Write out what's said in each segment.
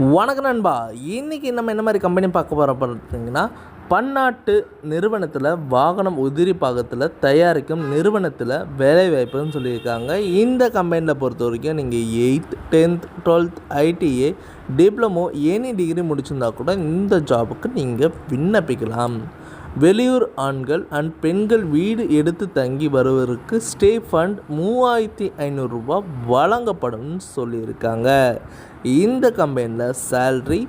வணக்கம் நண்பா. இன்றைக்கி நம்ம என்ன மாதிரி கம்பெனி பார்க்க போகிறோம் பார்த்தீங்கன்னா, பன்னாட்டு நிறுவனத்தில் வாகனம் உதிரி பாகத்தில் தயாரிக்கும் நிறுவனத்தில் வேலைவாய்ப்புன்னு சொல்லியிருக்காங்க. இந்த கம்பெனியில் பொறுத்த வரைக்கும் நீங்கள் 8th 10th 12th ITA diploma any degree முடிச்சிருந்தா கூட இந்த ஜாபுக்கு நீங்கள் விண்ணப்பிக்கலாம். வெளியூர் ஆண்கள் அண்ட் பெண்கள் வீடு எடுத்து தங்கி வருவதற்கு ஸ்டே ஃபண்ட் 3500 ரூபா வழங்கப்படும் சொல்லியிருக்காங்க. இந்த கம்பெனியில் salary,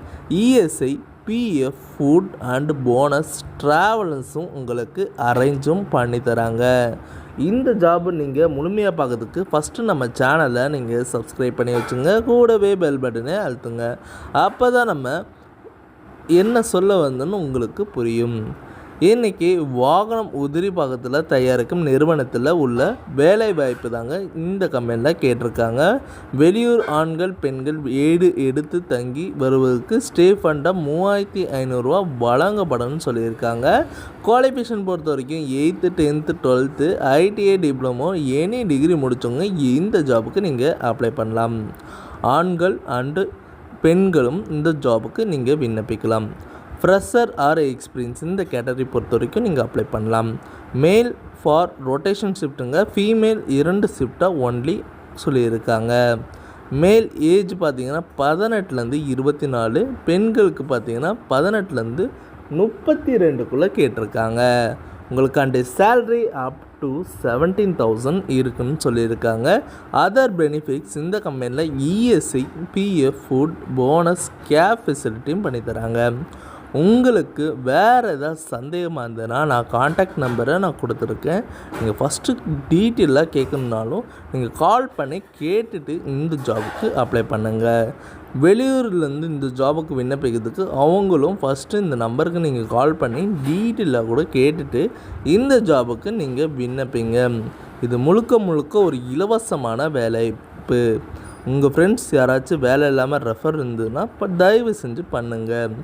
ESI, PF, food and bonus, ட்ராவல்ஸும் உங்களுக்கு அரேஞ்சும் பண்ணி தராங்க. இந்த ஜாப் நீங்கள் முழுமையாக பார்க்கறதுக்கு ஃபஸ்ட்டு நம்ம சேனலை நீங்கள் சப்ஸ்கிரைப் பண்ணி வச்சுங்க, கூடவே பெல் பட்டனை அழுத்துங்க. அப்போ தான் நம்ம என்ன சொல்ல வந்தோன்னு உங்களுக்கு புரியும். இன்றைக்கி வாகனம் உதிரி பாகத்தில் தயாரிக்கும் நிறுவனத்தில் உள்ள வேலைவாய்ப்பு தாங்க இந்த கம்பெனியில் கேட்டிருக்காங்க. வெளியூர் ஆண்கள் பெண்கள் வீடு எடுத்து தங்கி வருவதற்கு ஸ்டே ஃபண்டாக 3500 ரூபா வழங்கப்படணும்னு சொல்லியிருக்காங்க. குவாலிஃபிகேஷன் பொறுத்த வரைக்கும் 8th 10th 12th ITI diploma any degree முடித்தவங்க இந்த ஜாபுக்கு நீங்கள் அப்ளை பண்ணலாம். ஆண்கள் அண்டு பெண்களும் இந்த ஜாபுக்கு நீங்கள் விண்ணப்பிக்கலாம். ஃப்ரெஷர் ஆர் எக்ஸ்பீரியன்ஸ் இந்த கேட்டகரி பொறுத்த வரைக்கும் நீங்கள் அப்ளை பண்ணலாம். மேல் ஃபார் ரொட்டேஷன் ஷிஃப்ட்டுங்க, ஃபீமேல் 2 ஷிஃப்டாக ஒன்லி சொல்லியிருக்காங்க. மேல் ஏஜ் பார்த்திங்கன்னா 18லேருந்து 24, பெண்களுக்கு பார்த்திங்கன்னா 18லேருந்து 32க்குள்ளே கேட்டிருக்காங்க. உங்களுக்காண்டி சேல்ரி அப் டு 17,000 இருக்குன்னு சொல்லியிருக்காங்க. அதர் பெனிஃபிட்ஸ் இந்த கம்பெனியில் ESI, PF, food, bonus, cab ஃபெசிலிட்டியும் பண்ணித்தராங்க. உங்களுக்கு வேறு ஏதாவது சந்தேகமாக இருந்ததுன்னா நான் காண்டாக்ட் நம்பரை நான் கொடுத்துருக்கேன். நீங்கள் ஃபஸ்ட்டு டீட்டெயிலாக கேட்கணுன்னாலும் நீங்கள் கால் பண்ணி கேட்டுட்டு இந்த ஜாபுக்கு அப்ளை பண்ணுங்கள். வெளியூர்லேருந்து இந்த ஜாபுக்கு விண்ணப்பிக்கிறதுக்கு அவங்களும் ஃபஸ்ட்டு இந்த நம்பருக்கு நீங்கள் கால் பண்ணி டீட்டெயிலாக கூட கேட்டுட்டு இந்த ஜாபுக்கு நீங்கள் விண்ணப்பிங்க. இது முழுக்க ஒரு இலவசமான வேலைவாய்ப்பு. உங்கள் ஃப்ரெண்ட்ஸ் யாராச்சும் வேலை இல்லாமல் ரெஃபர் இருந்ததுன்னா இப்போ தயவு செஞ்சு பண்ணுங்கள்.